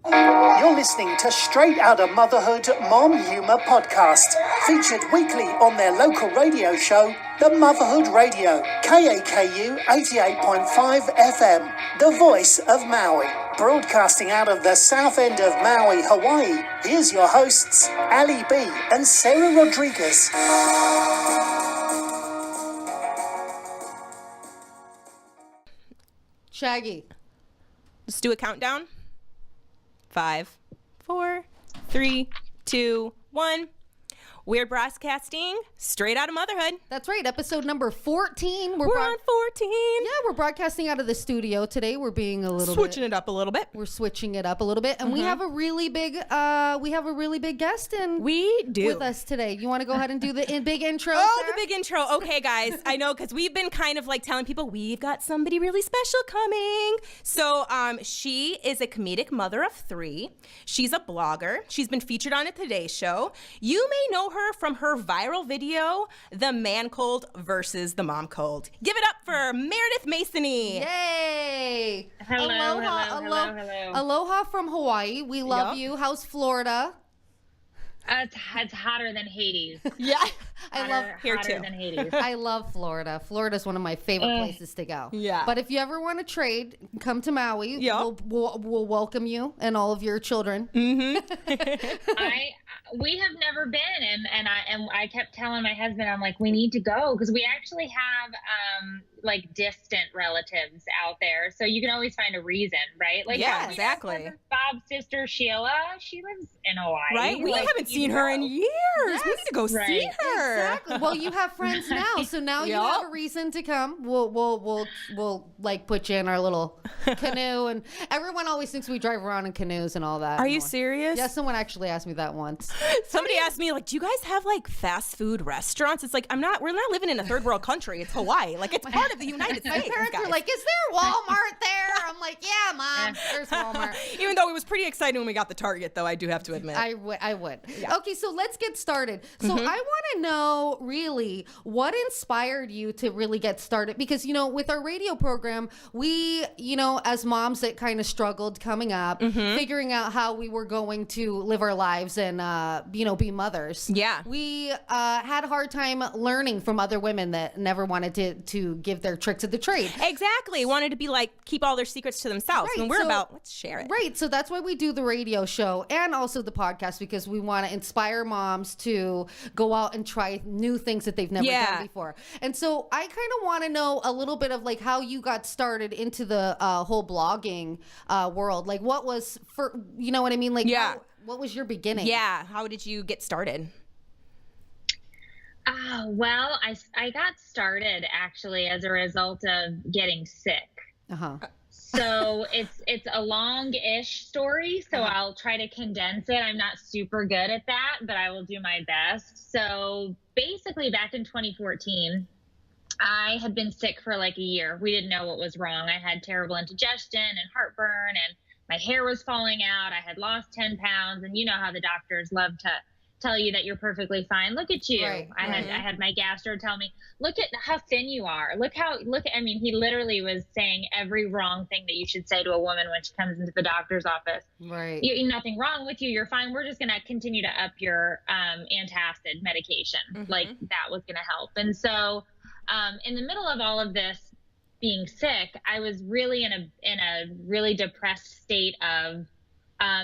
You're listening to Straight Outta Motherhood Mom Humor Podcast, featured weekly on their local radio show, The Motherhood Radio, KAKU 88.5 FM, the voice of Maui. Broadcasting out of the south end of Maui, Hawaii, here's your hosts, Ali B and Sarah Rodriguez. Shaggy. Let's do a countdown. 5, 4, 3, 2, 1. We're broadcasting Straight Outta Motherhood. That's right. Episode number 14. We're on 14. Yeah, we're broadcasting out of the studio today. We're being a little switching it up a little bit. We're switching it up a little bit, and we have a really big guest in. We do with us today. You want to go ahead and do the big intro? Oh, Sarah? the big intro. Okay, guys. I know because we've been kind of like telling people we've got somebody really special coming. So, she is a comedic mother of 3. She's a blogger. She's been featured on a Today Show. You may know her from her viral video, The Man Cold versus the Mom Cold. Give it up for Meredith Masony. Yay! Hello, Aloha, hello. Aloha from Hawaii. We love you. How's Florida? It's hotter than Hades. Yeah, I love here hotter too. than Hades. I love Florida. Florida's one of my favorite places to go. Yeah. But if you ever want to trade, come to Maui. Yep. We'll welcome you and all of your children. We have never been, and I kept telling my husband, I'm like, we need to go because we actually have like distant relatives out there, so you can always find a reason, right? Like, yeah, exactly. Bob's sister Sheila, she lives in Hawaii, right? We haven't seen her in years. Yes. We need to go see her. Exactly. Well, you have friends now, so now you have a reason to come. We'll like put you in our little canoe, and everyone always thinks we drive around in canoes and all that. Are you serious? Yeah, someone actually asked me that once. Somebody asked me, like, do you guys have like fast food restaurants? It's like, we're not living in a third world country. It's Hawaii. Like, it's part of the United States. My parents guys. were like, is there Walmart there? I'm like, yeah, Mom, there's Walmart. Even though it was pretty exciting when we got the Target, though, I do have to admit. I would. Yeah. Okay, so let's get started. So I want to know really what inspired you to really get started, because, with our radio program, we, as moms that kind of struggled coming up, figuring out how we were going to live our lives and, be mothers. Yeah. We had a hard time learning from other women that never wanted to give their tricks of the trade. Exactly. Wanted to be like, keep all their secrets to themselves. Right, And we're so- about, let's share it. Right. So that's why we do the radio show and also the podcast, because we want to inspire moms to go out and try new things that they've never done before. And so I kind of want to know a little bit of like how you got started into the whole blogging world. Like what was you know what I mean? Like, what was your beginning? Yeah. How did you get started? Well, I got started actually as a result of getting sick. So it's a long-ish story, so I'll try to condense it. I'm not super good at that, but I will do my best. So basically back in 2014, I had been sick for like a year. We didn't know what was wrong. I had terrible indigestion and heartburn, and my hair was falling out. I had lost 10 pounds, and you know how the doctors love to tell you that you're perfectly fine. Look at you. Right. I had my gastro tell me, look at how thin you are. I mean, he literally was saying every wrong thing that you should say to a woman when she comes into the doctor's office. Right. Nothing wrong with you. You're fine. We're just going to continue to up your antacid medication. Like that was going to help. And so in the middle of all of this being sick, I was really in a really depressed state of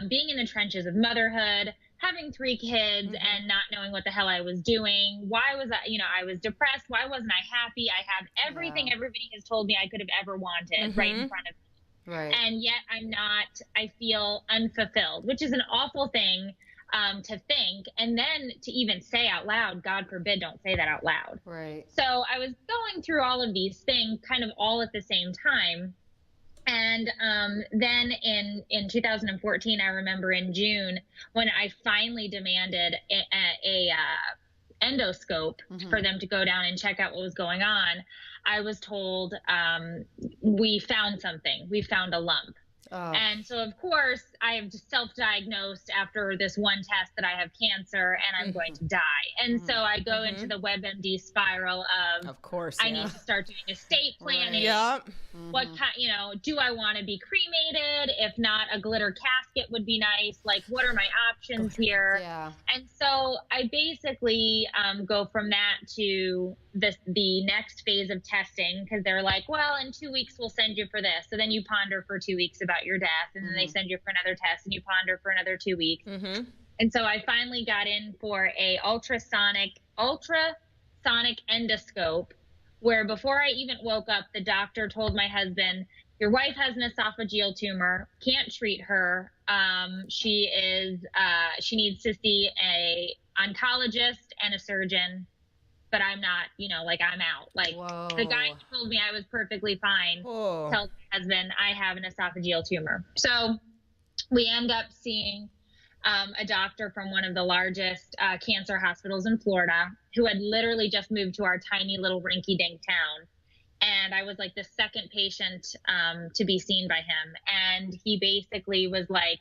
being in the trenches of motherhood, having 3 kids and not knowing what the hell I was doing. Why was I was depressed. Why wasn't I happy? I have everything everybody has told me I could have ever wanted right in front of me. Right. And yet I feel unfulfilled, which is an awful thing to think. And then to even say out loud, God forbid, don't say that out loud. Right. So I was going through all of these things kind of all at the same time. And then in 2014, I remember in June when I finally demanded a endoscope for them to go down and check out what was going on, I was told, we found something. We found a lump. Oh. And so, of course, I have just self-diagnosed after this one test that I have cancer and I'm going to die. And so I go into the WebMD spiral of course, I need to start doing estate planning. Yep. what kind, do I want to be cremated? If not, a glitter casket would be nice. Like, what are my options here? Yeah. And so I basically go from that to the next phase of testing, because they're like, well, in 2 weeks we'll send you for this. So then you ponder for 2 weeks about your death, and then they send you for another test, and you ponder for another 2 weeks. And so I finally got in for a ultrasonic endoscope, where before I even woke up, the doctor told my husband, your wife has an esophageal tumor, can't treat her. She needs to see a oncologist and a surgeon, but I'm not, I'm out. Like, whoa. The guy who told me I was perfectly fine tells my husband I have an esophageal tumor. So we end up seeing a doctor from one of the largest cancer hospitals in Florida, who had literally just moved to our tiny little rinky-dink town. And I was like the second patient to be seen by him. And he basically was like,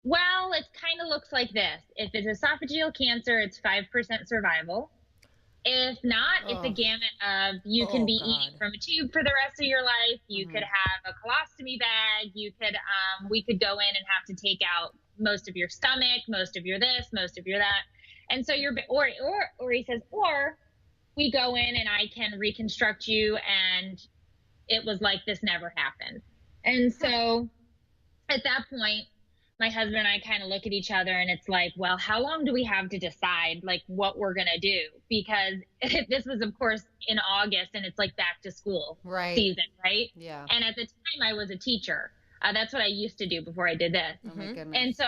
well, it kind of looks like this. If it's esophageal cancer, it's 5% survival. If not, it's a gamut of you can be eating from a tube for the rest of your life. You could have a colostomy bag. You could, we could go in and have to take out most of your stomach, most of your this, most of your that. And so or he says, or we go in and I can reconstruct you. And it was like, this never happened. And so at that point, my husband and I kind of look at each other, and it's like, well, how long do we have to decide like what we're going to do? Because this was, of course, in August, and it's like back to school season, right? Yeah. And at the time I was a teacher. That's what I used to do before I did this. Oh my goodness. And so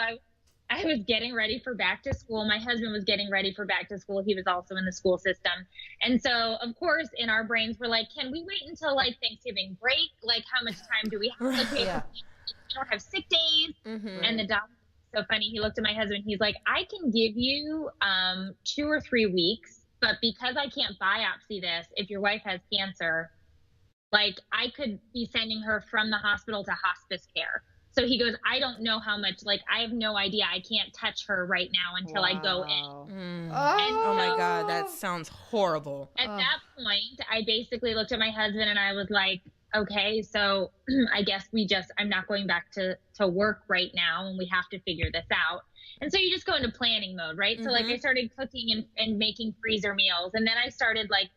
I was getting ready for back to school. My husband was getting ready for back to school. He was also in the school system. And so, of course, in our brains, we're like, can we wait until like Thanksgiving break? Like, how much time do we have? Like, we don't have sick days. And the doctor, so funny, he looked at my husband. He's like, I can give you 2 or 3 weeks, but because I can't biopsy this, if your wife has cancer, like I could be sending her from the hospital to hospice care. So he goes, I don't know how much, like, I have no idea. I can't touch her right now until I go in. Oh my God, that sounds horrible. At that point, I basically looked at my husband and I was like, okay, so I guess I'm not going back to work right now, and we have to figure this out. And so you just go into planning mode, right? So like I started cooking and making freezer meals. And then I started like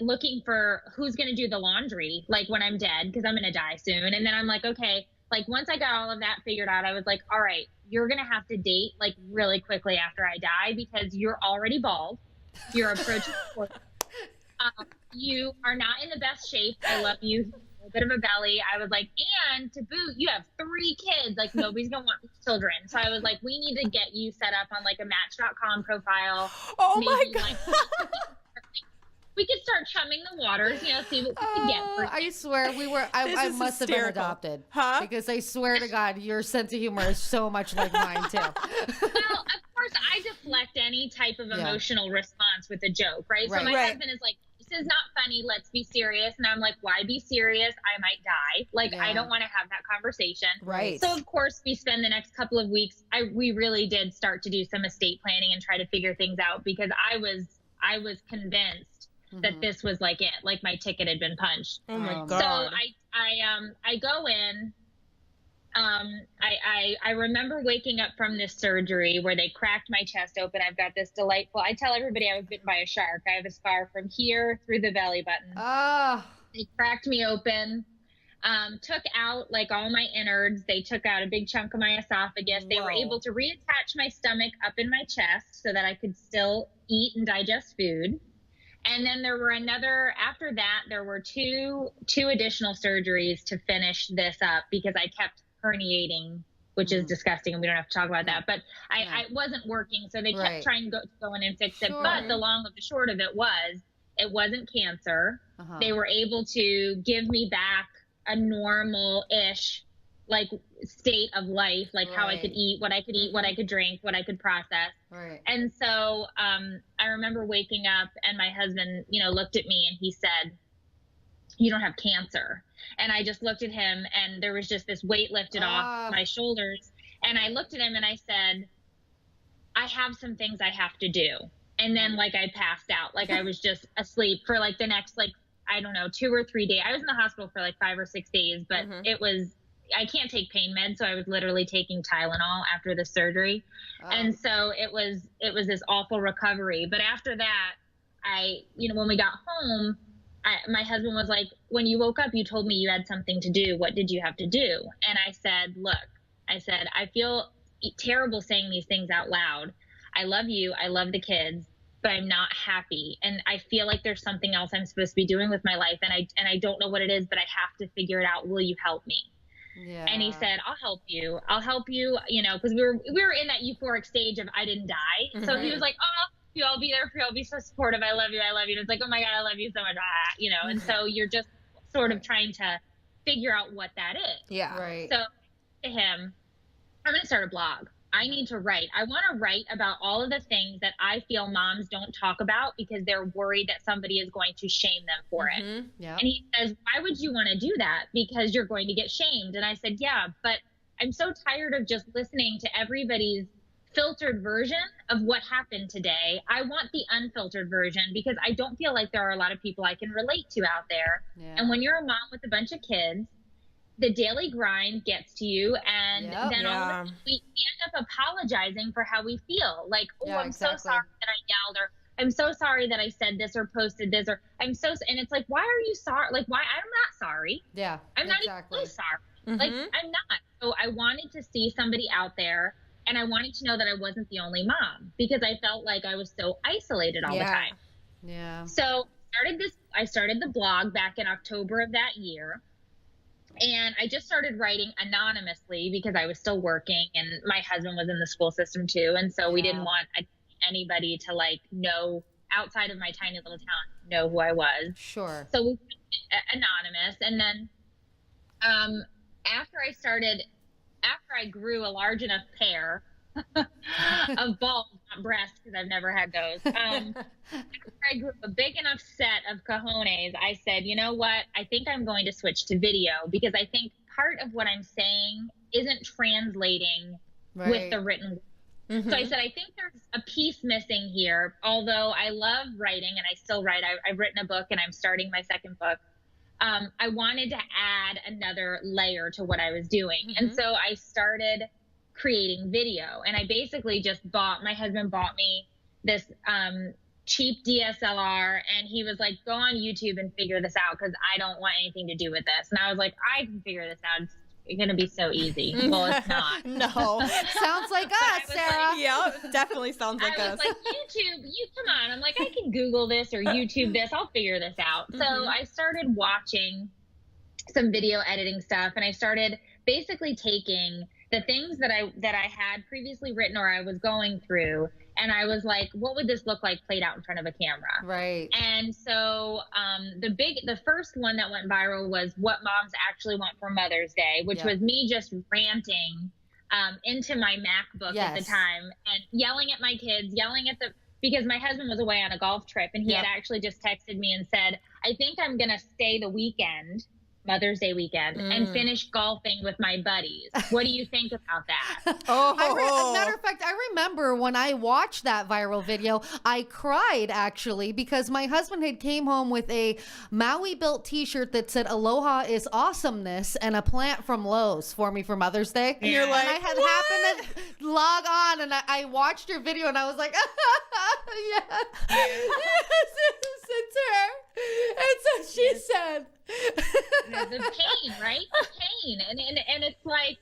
looking for who's going to do the laundry, like when I'm dead, because I'm going to die soon. And then I'm like, okay, like once I got all of that figured out, I was like, all right, you're going to have to date like really quickly after I die, because you're already bald. You're approaching 40. You are not in the best shape. I love you. A bit of a belly. I was like, and to boot, you have 3 kids. Like, nobody's gonna want children. So I was like, we need to get you set up on like a Match.com profile. Oh my God. Like, we could start chumming the waters, see what we can get. I swear I must have been adopted. Huh? Because I swear to God, your sense of humor is so much like mine too. Well, of course, I deflect any type of emotional response with a joke, right? So my husband is like, this is not funny, let's be serious. And I'm like, why be serious? I might die. Like, I don't want to have that conversation. Right. So of course we spend the next couple of weeks, we really did start to do some estate planning and try to figure things out, because I was convinced that this was like it, like my ticket had been punched. Oh my God. So I go in. I remember waking up from this surgery where they cracked my chest open. I've got this delightful, I tell everybody I was bitten by a shark. I have a scar from here through the belly button. They cracked me open, took out like all my innards. They took out a big chunk of my esophagus. They were able to reattach my stomach up in my chest so that I could still eat and digest food. And then after that, there were two additional surgeries to finish this up, because I kept herniating, which is disgusting, and we don't have to talk about that. But I wasn't working, so they kept trying to go in and fix it. But the long of the short of it wasn't cancer. They were able to give me back a normal-ish like state of life, like how I could eat, what I could drink, what I could process. Right. And so I remember waking up, and my husband, looked at me and he said, you don't have cancer. And I just looked at him, and there was just this weight lifted off my shoulders. And I looked at him and I said, I have some things I have to do. And then like I passed out, like I was just asleep for like the next, like I don't know, 2 or 3 days. I was in the hospital for like 5 or 6 days, but I can't take pain meds. So I was literally taking Tylenol after the surgery. And so it was this awful recovery. But after that, when we got home, my husband was like, when you woke up, you told me you had something to do. What did you have to do? And I said, look, I feel terrible saying these things out loud. I love you. I love the kids, but I'm not happy. And I feel like there's something else I'm supposed to be doing with my life. And I don't know what it is, but I have to figure it out. Will you help me? Yeah. And he said, I'll help you, because we were in that euphoric stage of I didn't die. So he was like, oh, I'll be there for you. I'll be so supportive. I love you. And it's like, oh my God, I love you so much. And so you're just sort of trying to figure out what that is. Yeah. Right. So to him, I'm going to start a blog. I need to write. I want to write about all of the things that I feel moms don't talk about because they're worried that somebody is going to shame them for it. Yeah. And he says, why would you want to do that? Because you're going to get shamed. And I said, yeah, but I'm so tired of just listening to everybody's filtered version of what happened today. I want the unfiltered version because I don't feel like there are a lot of people I can relate to out there. Yeah. And when you're a mom with a bunch of kids, the daily grind gets to you, and then all of a sudden we end up apologizing for how we feel. Like, I'm so sorry that I yelled, or I'm so sorry that I said this or posted this, or and it's like, why are you sorry? Like, why? I'm not sorry. Yeah, I'm not even so sorry. Like, I'm not. So I wanted to see somebody out there, and I wanted to know that I wasn't the only mom because I felt like I was so isolated all the time. Yeah. So I started the blog back in October of that year. And I just started writing anonymously because I was still working and my husband was in the school system too. And so we didn't want anybody to know outside of my tiny little town, know who I was. Sure. So we were anonymous. And then after I grew a large enough pair of balls, not breasts, because I've never had those. After I grew a big enough set of cojones, I said, you know what? I think I'm going to switch to video because I think part of what I'm saying isn't translating with the written word. So I said, I think there's a piece missing here. Although I love writing and I still write, I've written a book and I'm starting my second book. I wanted to add another layer to what I was doing. And so I started creating video, and I basically just my husband bought me this cheap DSLR, and he was like, go on YouTube and figure this out because I don't want anything to do with this. And I was like, I can figure this out. It's going to be so easy. Well, it's not. No. Sounds like us, Sarah. Yeah, definitely sounds like us. I was like, YouTube, come on. I'm like, I can Google this or YouTube this. I'll figure this out. So I started watching some video editing stuff, and I started basically taking the things that I had previously written or I was going through, and I was like, what would this look like played out in front of a camera? Right. And so the first one that went viral was what moms actually want for Mother's Day, which was me just ranting into my MacBook at the time and yelling at my kids, because my husband was away on a golf trip, and he had actually just texted me and said, I think I'm going to stay the weekend, Mother's Day weekend, and finish golfing with my buddies. What do you think about that? Matter of fact, I remember when I watched that viral video, I cried actually because my husband had came home with a Maui built t-shirt that said Aloha is awesomeness and a plant from Lowe's for me for Mother's Day. And you're like, and I had happened to log on and I watched your video and I was like, yes, it's her. It's what she said. The pain, right? The pain. And it's like,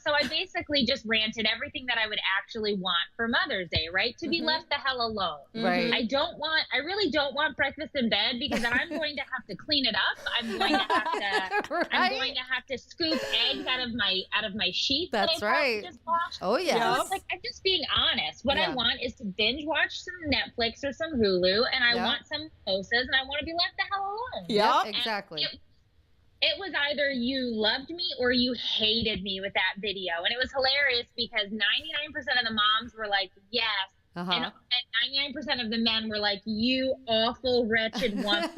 so I basically just ranted everything that I would actually want for Mother's Day, right? To be left the hell alone. Right. I really don't want breakfast in bed because then I'm going to have to clean it up. I'm going to have to scoop eggs out of my sheets. That's right. Just washed. Oh yeah. So I'm just being honest. What I want is to binge watch some Netflix or some Hulu, and I want some mimosas, and I want to be left the hell alone. Yep, exactly. It was either you loved me or you hated me with that video. And it was hilarious because 99% of the moms were like, yes. And 99% of the men were like, you awful, wretched woman.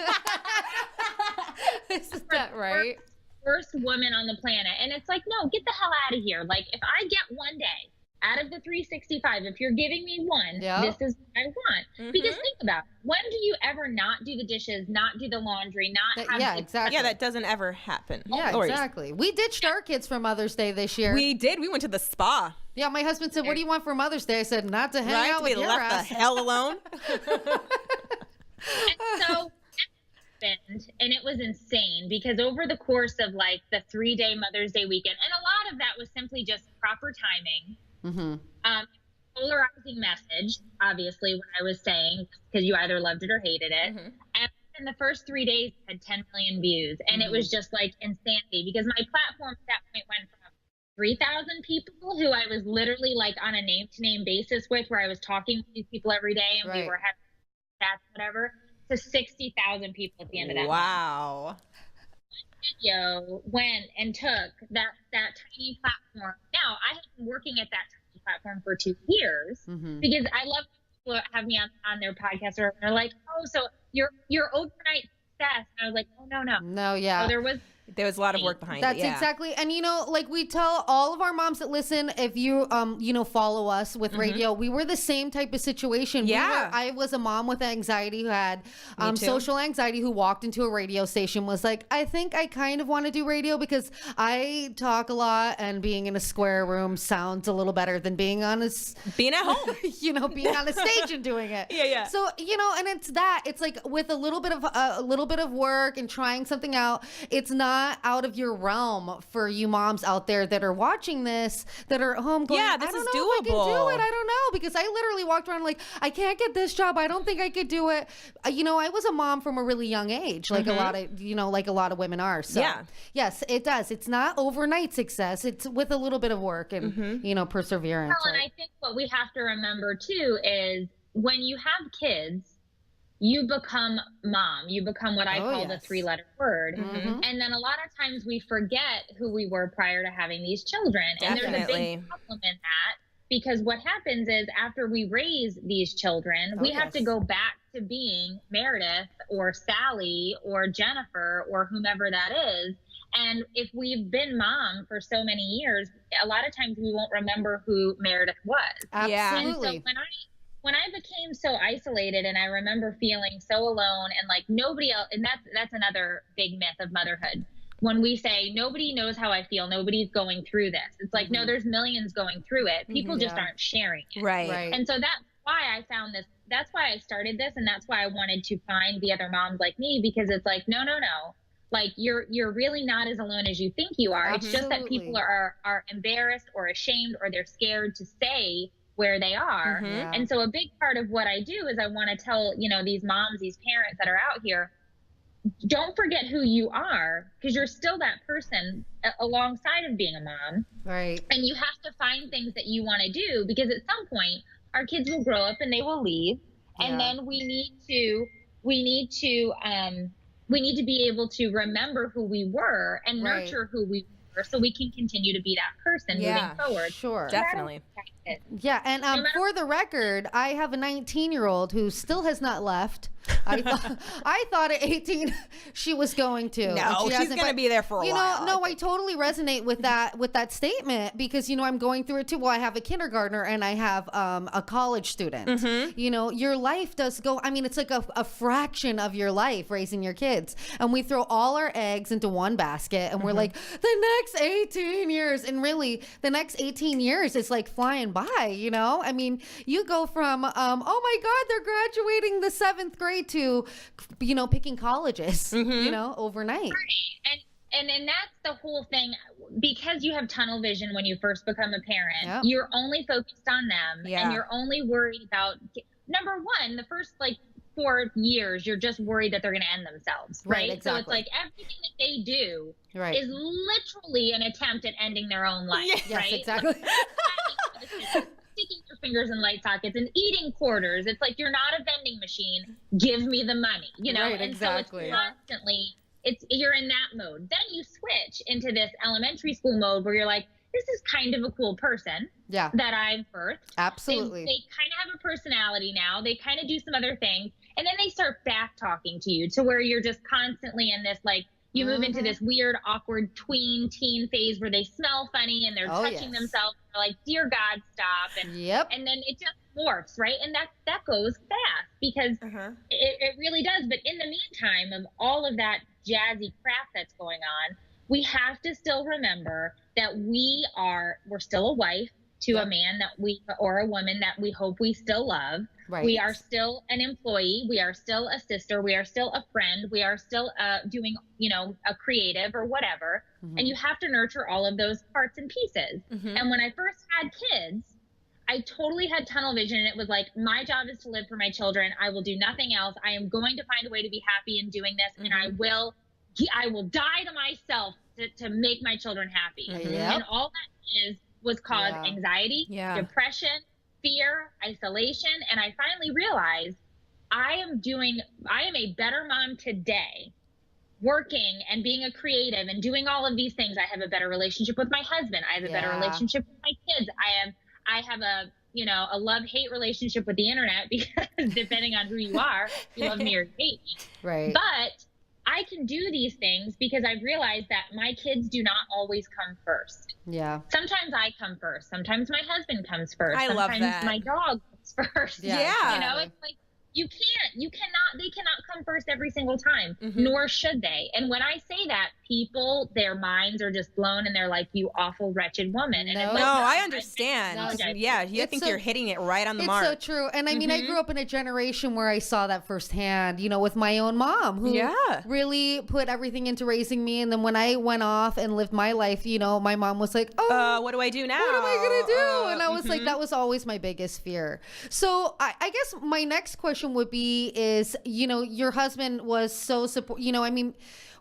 Isn't that right? Worst woman on the planet. And it's like, no, get the hell out of here. Like, if I get one day out of the 365, if you're giving me one, this is what I want. Because think about it. When do you ever not do the dishes, not do the laundry, not have exactly. Yeah, that doesn't ever happen. Yeah, exactly. We ditched our kids for Mother's Day this year. We did. We went to the spa. Yeah, my husband said, "What do you want for Mother's Day?" I said, "Not to hang out with your left ass." the hell alone. And so and it was insane because over the course of like the 3-day Mother's Day weekend, and a lot of that was simply just proper timing, polarizing message, obviously, what I was saying, because you either loved it or hated it. And in the first 3 days, it had 10 million views. And it was just like insanity because my platform at that point went from 3,000 people who I was literally like on a name-to-name basis with, where I was talking to these people every day and we were having chats, whatever, to 60,000 people at the end of that. Wow. Video went and took that tiny platform. Now, I have been working at that tiny platform for 2 years because I love people who have me on their podcast or they're like, oh, so you're overnight success. And I was like, oh, no. No, yeah. So there was a lot of work behind That's it. That's exactly. And, you know, like we tell all of our moms that listen, if you, you know, follow us with radio, we were the same type of situation. Yeah. I was a mom with anxiety who had social anxiety who walked into a radio station, was like, I think I kind of want to do radio because I talk a lot and being in a square room sounds a little better than being on being at home, you know, being on a stage and doing it. Yeah. So, you know, and it's like with a little bit of work and trying something out, it's not out of your realm for you moms out there that are watching this, that are at home going, yeah, this I don't is know doable. if I can do it. I don't know, because I literally walked around like, I can't get this job. I don't think I could do it. You know, I was a mom from a really young age, like a lot of women are. So yes, it does. It's not overnight success. It's with a little bit of work and, you know, perseverance. Well, and I think what we have to remember too is when you have kids, you become mom. You become what I call the 3-letter word. And then a lot of times we forget who we were prior to having these children. Definitely. And there's a big problem in that, because what happens is after we raise these children, we have to go back to being Meredith or Sally or Jennifer or whomever that is. And if we've been mom for so many years, a lot of times we won't remember who Meredith was. Absolutely. And so when I became so isolated, and I remember feeling so alone and like nobody else, and that's another big myth of motherhood. When we say nobody knows how I feel, nobody's going through this. It's like, no, there's millions going through it. People just aren't sharing it. Right. And so that's why I found this. That's why I started this. And that's why I wanted to find the other moms like me, because it's like, no. Like you're really not as alone as you think you are. Absolutely. It's just that people are embarrassed or ashamed, or they're scared to say where they are. And so a big part of what I do is I want to tell, you know, these moms, these parents that are out here, don't forget who you are, because you're still that person alongside of being a mom. Right. And you have to find things that you want to do, because at some point our kids will grow up and they will leave. And then we need to be able to remember who we were and nurture who we were, so we can continue to be that person moving forward. Sure. Definitely. Yeah, and for the record, I have a 19-year-old who still has not left. I thought at 18 she was going to. No, she's going to be there for a while. No, I totally resonate with that statement, because, you know, I'm going through it too. Well, I have a kindergartner and I have a college student. You know, your life does go, I mean, it's like a fraction of your life raising your kids. And we throw all our eggs into one basket and we're like, the next 18 years. And really, the next 18 years is like flying by, you know? I mean, you go from, oh my God, they're graduating the 7th grade to, you know, picking colleges, you know, overnight. Right. And that's the whole thing, because you have tunnel vision when you first become a parent. You're only focused on them, and you're only worried about, number one, the first like 4 years, you're just worried that they're going to end themselves, right? Exactly. So it's like everything that they do is literally an attempt at ending their own life, right? Yes, exactly. Sticking your fingers in light sockets and eating quarters. It's like, you're not a vending machine. Give me the money, you know? Right, and exactly. so it's constantly, you're in that mode. Then you switch into this elementary school mode where you're like, this is kind of a cool person that I've birthed. Absolutely. They kind of have a personality now. They kind of do some other things. And then they start back talking to you to where you're just constantly in this, like, You move into this weird, awkward teen phase where they smell funny and they're touching themselves. They're like, dear God, stop. And then it just morphs, right? And that goes fast because it really does. But in the meantime of all of that jazzy crap that's going on, we have to still remember that we're still a wife to a man or a woman that we hope we still love. Right. We are still an employee. We are still a sister. We are still a friend. We are still doing, a creative or whatever. And you have to nurture all of those parts and pieces. And when I first had kids, I totally had tunnel vision. And it was like, my job is to live for my children. I will do nothing else. I am going to find a way to be happy in doing this. And I will die to myself to make my children happy. And all that was cause anxiety, depression, fear, isolation. And I finally realized I am a better mom today, working and being a creative and doing all of these things. I have a better relationship with my husband. I have a better relationship with my kids. I have a love-hate relationship with the internet because depending on who you are, you love me or you hate me. Right. But I can do these things because I've realized that my kids do not always come first. Yeah. Sometimes I come first. Sometimes my husband comes first. I love that. Sometimes my dog comes first. Yeah. It's like, they cannot come first every single time, nor should they. And when I say that, people, their minds are just blown and they're like, you awful, wretched woman. And I understand. I think you're hitting it right on the mark. It's so true. And I mean, I grew up in a generation where I saw that firsthand, with my own mom who really put everything into raising me. And then when I went off and lived my life, my mom was like, what do I do now? What am I going to do? And I was like, that was always my biggest fear. So I guess my next question would be your husband was so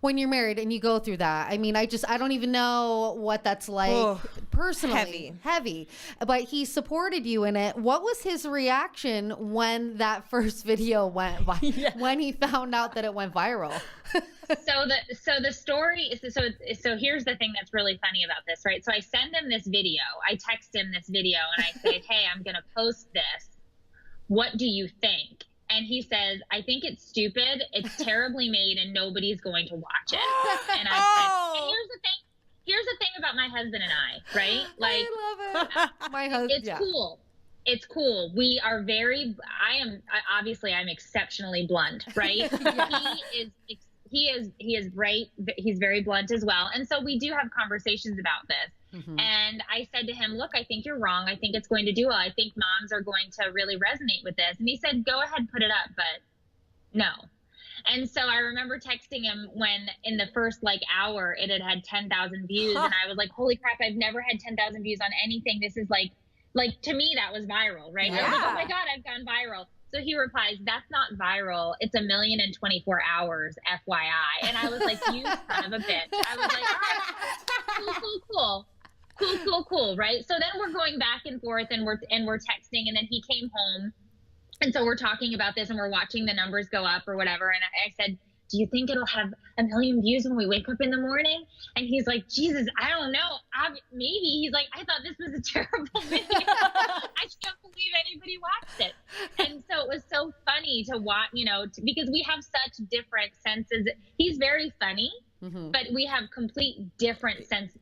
when you're married and you go through that, I mean, I don't even know what that's like personally. Heavy. But he supported you in it. What was his reaction when that first video went when he found out that it went viral? So the story is, so here's the thing that's really funny about this, right? So I send him this video. I text him this video and I say, hey, I'm going to post this. What do you think? And he says, I think it's stupid. It's terribly made and nobody's going to watch it. And I said, and here's the thing about my husband and I, right? Like, I love it. My husband. It's cool. It's cool. We are obviously I'm exceptionally blunt, right? He is right. He's very blunt as well. And so we do have conversations about this. And I said to him, look, I think you're wrong. I think it's going to do well. I think moms are going to really resonate with this. And he said, go ahead, put it up, but no. And so I remember texting him when in the first hour it had 10,000 views. And I was like, holy crap, I've never had 10,000 views on anything. This is like to me, that was viral, right? Yeah. I was like, oh my God, I've gone viral. So he replies, that's not viral. It's 1,000,024 hours, FYI. And I was like, you son of a bitch. I was like, all right, cool, right? So then we're going back and forth and we're texting, and then he came home, and so we're talking about this and we're watching the numbers go up or whatever. And I said, do you think it'll have 1 million views when we wake up in the morning? And he's like, Jesus, I don't know. Maybe. He's like, I thought this was a terrible video. I can't believe anybody watched it. And so it was so funny to watch, because we have such different senses. He's very funny. But we have complete different sense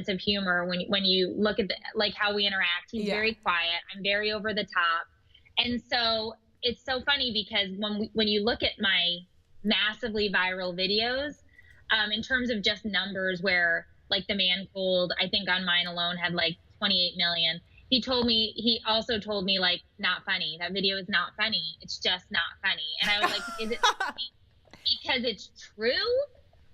of humor when you look at how we interact. He's very quiet. I'm very over the top. And so it's so funny because when you look at my massively viral videos, in terms of just numbers, where the Man Cold, I think on mine alone had 28 million. He also told me not funny. That video is not funny. It's just not funny. And I was like, is it funny because it's true?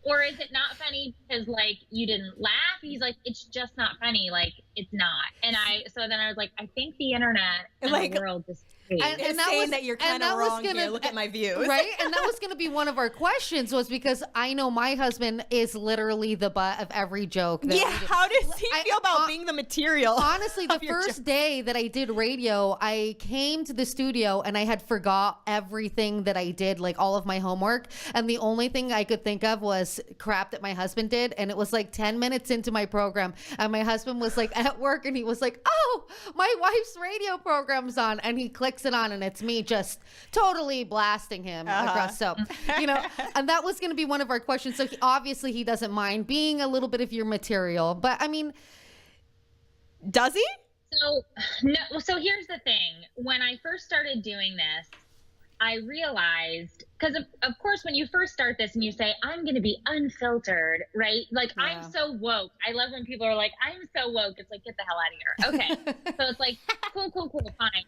Or is it not funny because you didn't laugh? He's like, it's just not funny. It's not. And so then I was like, I think the internet and the world just and that saying that you're kind of wrong here. Look at my views. Right? And that was going to be one of our questions, was because I know my husband is literally the butt of every joke. How does he feel about being the material? Honestly, the first day that I did radio, I came to the studio and I had forgot everything that I did, all of my homework. And the only thing I could think of was crap that my husband did. And it was 10 minutes into my program. And my husband was at work and he was like, oh, my wife's radio program's on. And he clicks it on and it's me just totally blasting him across. So, and that was going to be one of our questions. So obviously he doesn't mind being a little bit of your material. But I mean, does he? So here's the thing. When I first started doing this, I realized, because of course, when you first start this and you say, I'm going to be unfiltered, right? Like, yeah. I'm so woke. I love when people are like, I'm so woke. It's like, get the hell out of here. Okay. So it's like, cool, fine.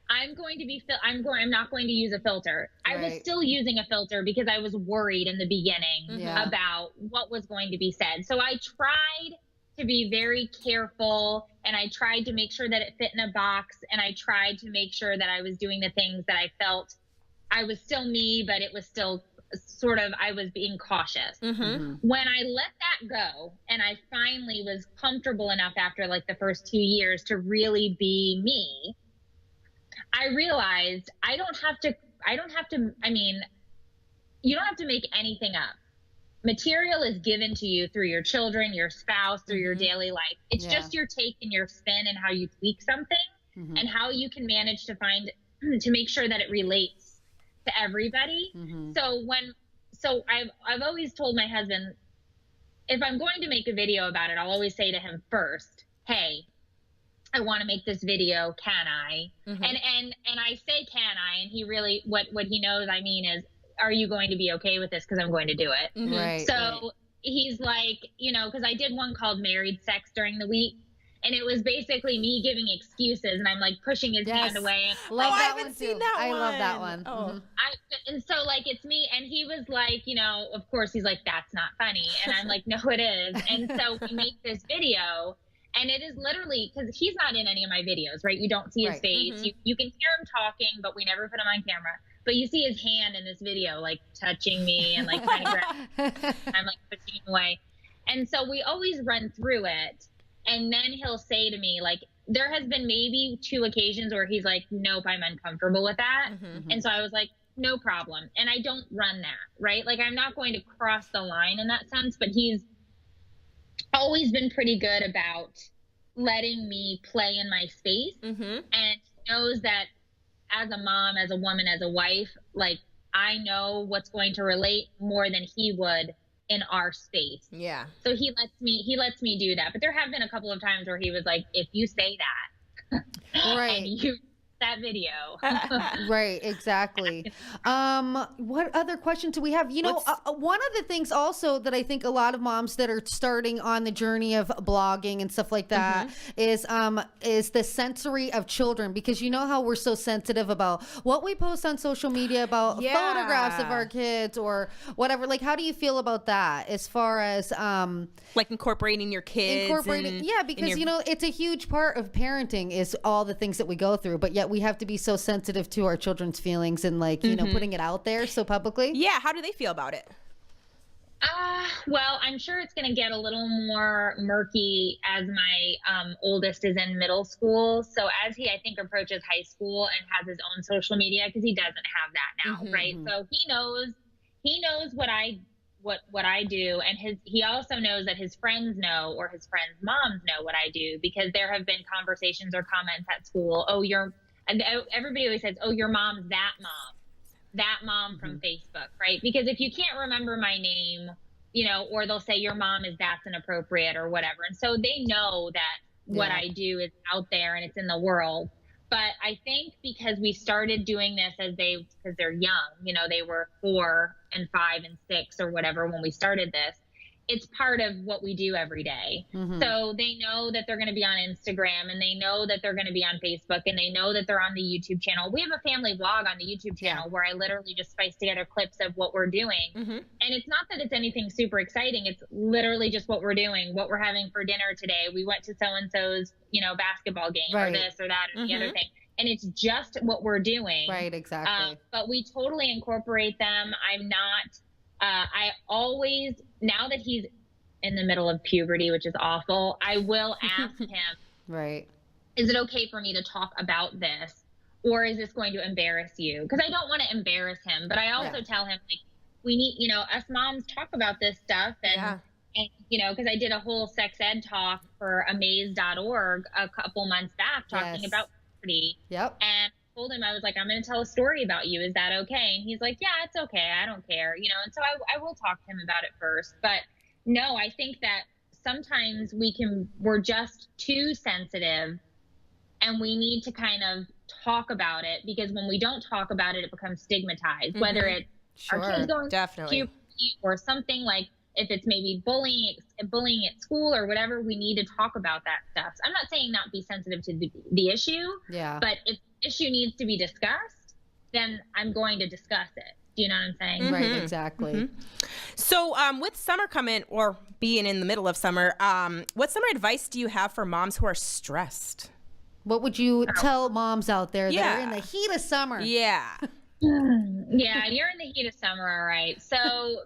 I'm going to be, I'm not going to use a filter. Right. I was still using a filter because I was worried in the beginning about what was going to be said. So I tried to be very careful, and I tried to make sure that it fit in a box, and I tried to make sure that I was doing the things that I felt I was still me, but it was still sort of, I was being cautious. Mm-hmm. When I let that go and I finally was comfortable enough after like the first 2 years to really be me, I realized you don't have to make anything up. Material is given to you through your children, your spouse, through your daily life. It's just your take and your spin and how you tweak something and how you can manage to make sure that it relates to everybody. So I've always told my husband, if I'm going to make a video about it, I'll always say to him first, hey, I want to make this video. Can I? And I say, can I? And he really, what he knows I mean is, are you going to be okay with this? Because I'm going to do it. Right. So he's like, because I did one called Married Sex during the week. And it was basically me giving excuses, and I'm like pushing his hand away. Love I that haven't one seen too. that I one. love that one. Oh. And so like it's me, and he was like, of course he's like, that's not funny, and I'm like, no, it is. And so we make this video, and it is literally, because he's not in any of my videos, right? You don't see his face. You can hear him talking, but we never put him on camera. But you see his hand in this video, like touching me and like trying to grab. I'm like pushing him away, and so we always run through it. And then he'll say to me, like, there has been maybe 2 occasions where he's like, nope, I'm uncomfortable with that. And so I was like, no problem. And I don't run that, right? Like, I'm not going to cross the line in that sense, but he's always been pretty good about letting me play in my space. And he knows that as a mom, as a woman, as a wife, like, I know what's going to relate more than he would in our space. Yeah. So he lets me do that. But there have been a couple of times where he was like, if you say that, right, and you that video. Right, exactly. What other questions do we have? One of the things also that I think a lot of moms that are starting on the journey of blogging and stuff like that is the sensory of children, because you know how we're so sensitive about what we post on social media about photographs of our kids or whatever. Like, how do you feel about that as far as like incorporating your kids? Because it's a huge part of parenting is all the things that we go through, but yet we have to be so sensitive to our children's feelings and like, putting it out there so publicly. Yeah. How do they feel about it? Well, I'm sure it's going to get a little more murky as my oldest is in middle school. So as he, I think, approaches high school and has his own social media, because he doesn't have that now, right? So he knows what I do, and he also knows that his friends know, or his friends' moms know what I do, because there have been conversations or comments at school. And everybody always says, oh, your mom's that mom from Facebook, right? Because if you can't remember my name, or they'll say your mom is that's inappropriate or whatever. And so they know that what I do is out there and it's in the world. But I think because we started doing this because they're young, they were 4 and 5 and 6 or whatever when we started this, it's part of what we do every day. So they know that they're going to be on Instagram, and they know that they're going to be on Facebook, and they know that they're on the YouTube channel. We have a family vlog on the YouTube channel where I literally just spice together clips of what we're doing. And it's not that it's anything super exciting. It's literally just what we're doing, what we're having for dinner today. We went to so-and-so's, basketball game or this or that or the other thing. And it's just what we're doing. Right, exactly. But we totally incorporate them. I always, now that he's in the middle of puberty, which is awful, I will ask him, right, is it okay for me to talk about this? Or is this going to embarrass you? Because I don't want to embarrass him, but I also tell him, like, we need, us moms talk about this stuff, and And, because I did a whole sex ed talk for amaze.org a couple months back talking about puberty. Yep. And I told him, I was like, I'm going to tell a story about you. Is that okay? And he's like, yeah, it's okay. I don't care. And so I will talk to him about it first. But no, I think that sometimes we're just too sensitive, and we need to kind of talk about it, because when we don't talk about it, it becomes stigmatized, whether it's our kids going to puberty or something, like if it's maybe bullying at school or whatever, we need to talk about that stuff. So I'm not saying not be sensitive to the issue, but if the issue needs to be discussed, then I'm going to discuss it. Do you know what I'm saying? Right, exactly. So with summer coming, or being in the middle of summer, what summer advice do you have for moms who are stressed? What would you tell moms out there that are in the heat of summer? Yeah, you're in the heat of summer, all right. So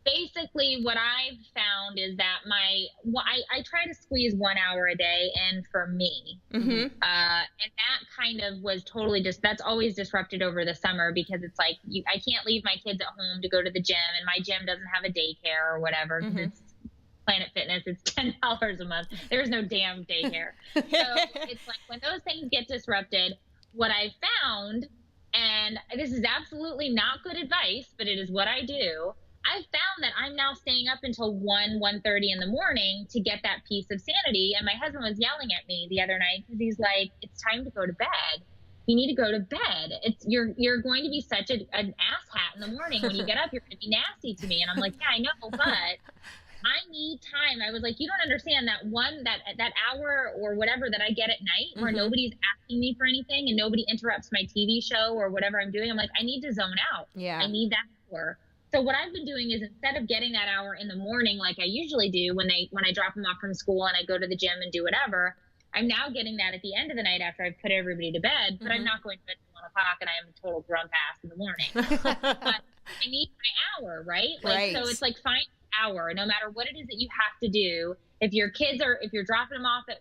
basically what I've found is that I try to squeeze 1 hour a day in for me. And that kind of was totally that's always disrupted over the summer, because it's like, I can't leave my kids at home to go to the gym, and my gym doesn't have a daycare or whatever. It's Planet Fitness. It's $10 a month. There's no damn daycare. So it's like, when those things get disrupted, what I found, and this is absolutely not good advice, but it is what I do, I've found that I'm now staying up until 1:30 in the morning to get that piece of sanity. And my husband was yelling at me the other night, because he's like, it's time to go to bed. You need to go to bed. You're going to be such an asshat in the morning. When you get up, you're going to be nasty to me. And I'm like, yeah, I know, but I need time. I was like, you don't understand that hour or whatever that I get at night, where nobody's asking me for anything and nobody interrupts my TV show or whatever I'm doing. I'm like, I need to zone out. I need that hour. So what I've been doing is, instead of getting that hour in the morning like I usually do when I drop them off from school and I go to the gym and do whatever, I'm now getting that at the end of the night after I've put everybody to bed. But I'm not going to bed at 1 o'clock and I am a total grump ass in the morning. But I need my hour, right? So it's like, find an hour, no matter what it is that you have to do. If your kids if you're dropping them off at,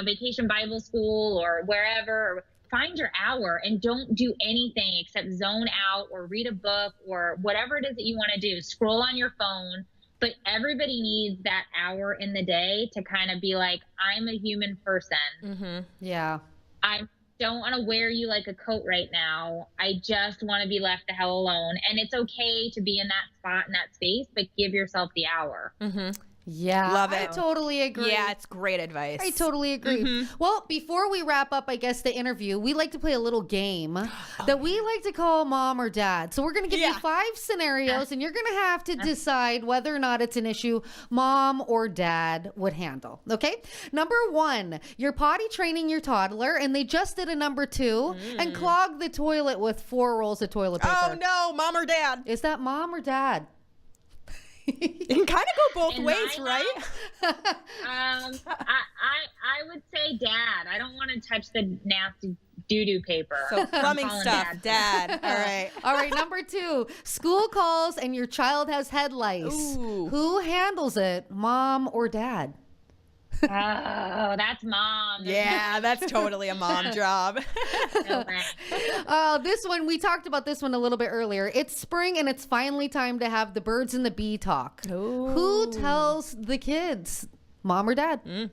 Vacation Bible School or wherever, find your hour and don't do anything except zone out or read a book or whatever it is that you want to do. Scroll on your phone. But everybody needs that hour in the day to kind of be like, I'm a human person. Yeah. I don't want to wear you like a coat right now. I just want to be left the hell alone. And it's okay to be in that spot, in that space, but give yourself the hour. Yeah. Love it. I totally agree. Yeah, it's great advice. I totally agree. Well, before we wrap up, I guess, the interview, we like to play a little game that we like to call Mom or Dad. So we're going to give you 5 scenarios, and you're going to have to decide whether or not it's an issue Mom or Dad would handle. Okay? Number 1, you're potty training your toddler, and they just did a number 2 and clogged the toilet with 4 rolls of toilet paper. Oh, no. Mom or Dad? Is that Mom or Dad? It can kind of go both ways, right? I would say Dad. I don't want to touch the nasty doo-doo paper. So plumbing stuff, Dad. All right. All right, number 2, school calls and your child has head lice. Ooh. Who handles it, Mom or Dad? Oh, that's Mom. Yeah, that's totally a mom job. This one, we talked about this one a little bit earlier. It's spring and it's finally time to have the birds and the bee talk. Ooh. Who tells the kids, Mom or Dad?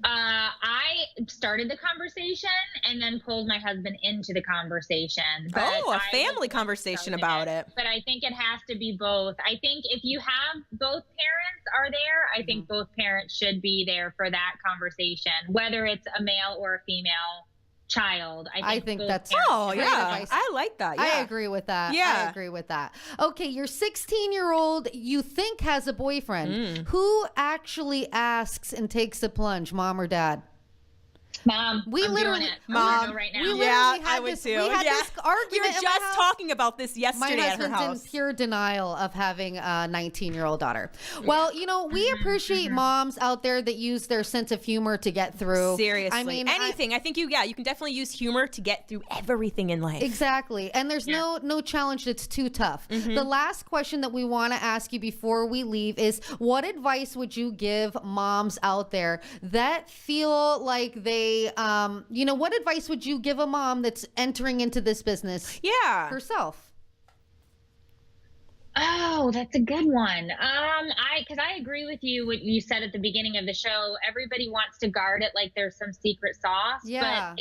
I started the conversation and then pulled my husband into the conversation. But a family conversation about it. But I think it has to be both. I think if you have both parents are there, I think both parents should be there for that conversation, whether it's a male or a female child. I think that's advice. I like that. Yeah. I agree with that. Yeah. I agree with that. Okay, your 16-year-old you think has a boyfriend. Who actually asks and takes the plunge, Mom or Dad? Mom, we literally, doing it. Mom, right now. We literally had would this, too. We had this argument. We were just talking about this yesterday at her house. My husband's in pure denial of having a 19-year-old daughter. Well, we appreciate moms out there that use their sense of humor to get through. Seriously. I mean, anything. I think you can definitely use humor to get through everything in life. Exactly. And there's no challenge that's too tough. The last question that we want to ask you before we leave is, what advice would you give moms out there that feel like they, what advice would you give a mom that's entering into this business herself? Oh, that's a good one. Because I agree with you what you said at the beginning of the show. Everybody wants to guard it like there's some secret sauce, but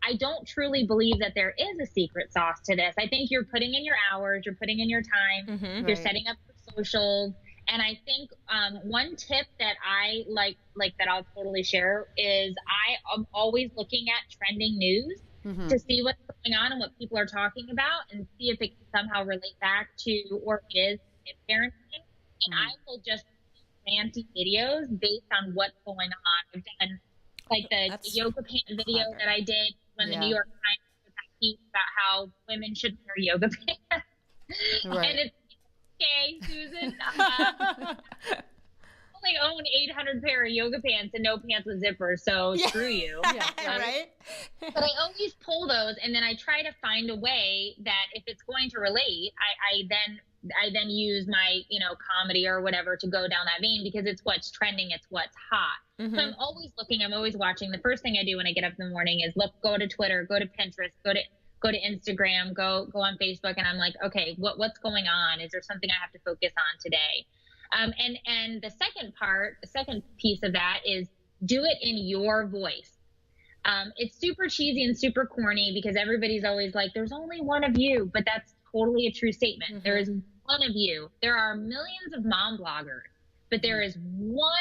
I don't truly believe that there is a secret sauce to this. I think you're putting in your hours, you're putting in your time, you're setting up for socials. And I think one tip that I like that I'll totally share is I am always looking at trending news to see what's going on and what people are talking about and see if it can somehow relate back to or is parenting. And I will just fancy videos based on what's going on. I've done like the yoga pant video that I did when the New York Times was that piece about how women should wear yoga pants. And it's okay, Susan. Only own 800 pair of yoga pants and no pants with zippers, so screw you. Right? But I always pull those, and then I try to find a way that if it's going to relate, I then use my comedy or whatever to go down that vein because it's what's trending, it's what's hot. So I'm always looking, I'm always watching. The first thing I do when I get up in the morning is go to Twitter, go to Pinterest, go to Instagram, go on Facebook, and I'm like, okay, what's going on? Is there something I have to focus on today? And the second piece of that is do it in your voice. It's super cheesy and super corny because everybody's always like, there's only one of you, but that's totally a true statement. There is one of you. There are millions of mom bloggers, but there is one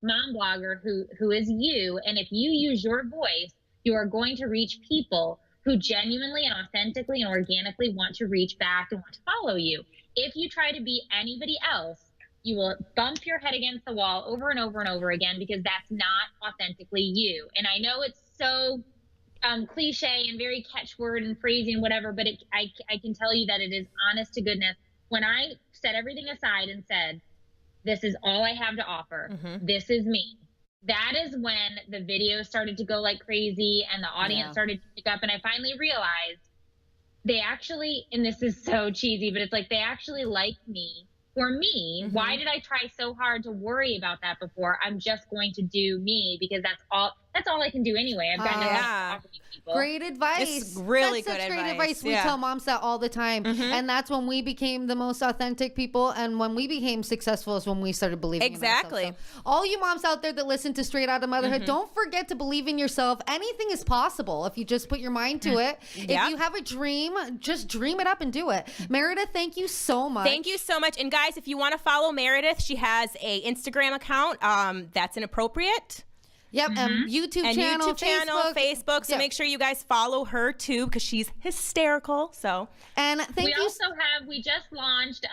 mom blogger who is you. And if you use your voice, you are going to reach people who genuinely and authentically and organically want to reach back and want to follow you. If you try to be anybody else, you will bump your head against the wall over and over and over again because that's not authentically you. And I know it's so cliche and very catchword and phrasing and whatever, but I can tell you that it is honest to goodness. When I set everything aside and said, this is all I have to offer, this is me, that is when the videos started to go like crazy and the audience started to pick up. And I finally realized they actually, and this is so cheesy, but it's like they actually like me for me. Why did I try so hard to worry about that before? I'm just going to do me because that's all I can do anyway. I've got nothing to offer you people. Great advice. It's really that's good such advice. Great advice. We tell moms that all the time. And that's when we became the most authentic people. And when we became successful is when we started believing in ourselves. So all you moms out there that listen to Straight Outta Motherhood, don't forget to believe in yourself. Anything is possible if you just put your mind to it. If you have a dream, just dream it up and do it. Meredith, thank you so much. Thank you so much. And guys, if you want to follow Meredith, she has a Instagram account that's Inappropriate. Yep, YouTube channel, Facebook. So make sure you guys follow her too because she's hysterical. So and we just launched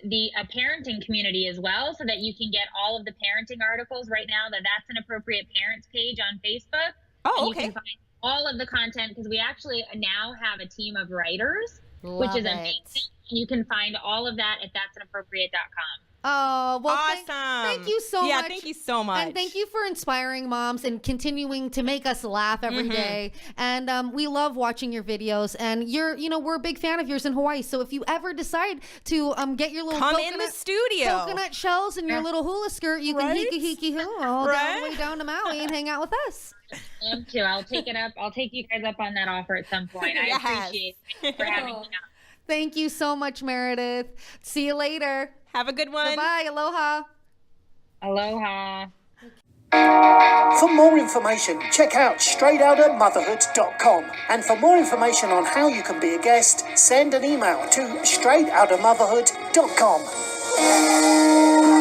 the parenting community as well, so that you can get all of the parenting articles right now. That's an Appropriate Parents page on Facebook. Oh, and you can find all of the content because we actually now have a team of writers, which is amazing. You can find all of that at that'sinappropriate.com. Oh, well, awesome. Thank you so much. Yeah, thank you so much. And thank you for inspiring moms and continuing to make us laugh every day. And we love watching your videos. And we're a big fan of yours in Hawaii. So if you ever decide to get your little in the studio coconut shells and your little hula skirt, you can hiki-hoo all the way down to Maui and hang out with us. Love to. I'll take it up. I'll take you guys up on that offer at some point. I appreciate it for having me on. Thank you so much, Meredith. See you later. Have a good one. Bye-bye. Aloha. Aloha. For more information, check out straightoutofmotherhood.com. And for more information on how you can be a guest, send an email to straightoutofmotherhood.com.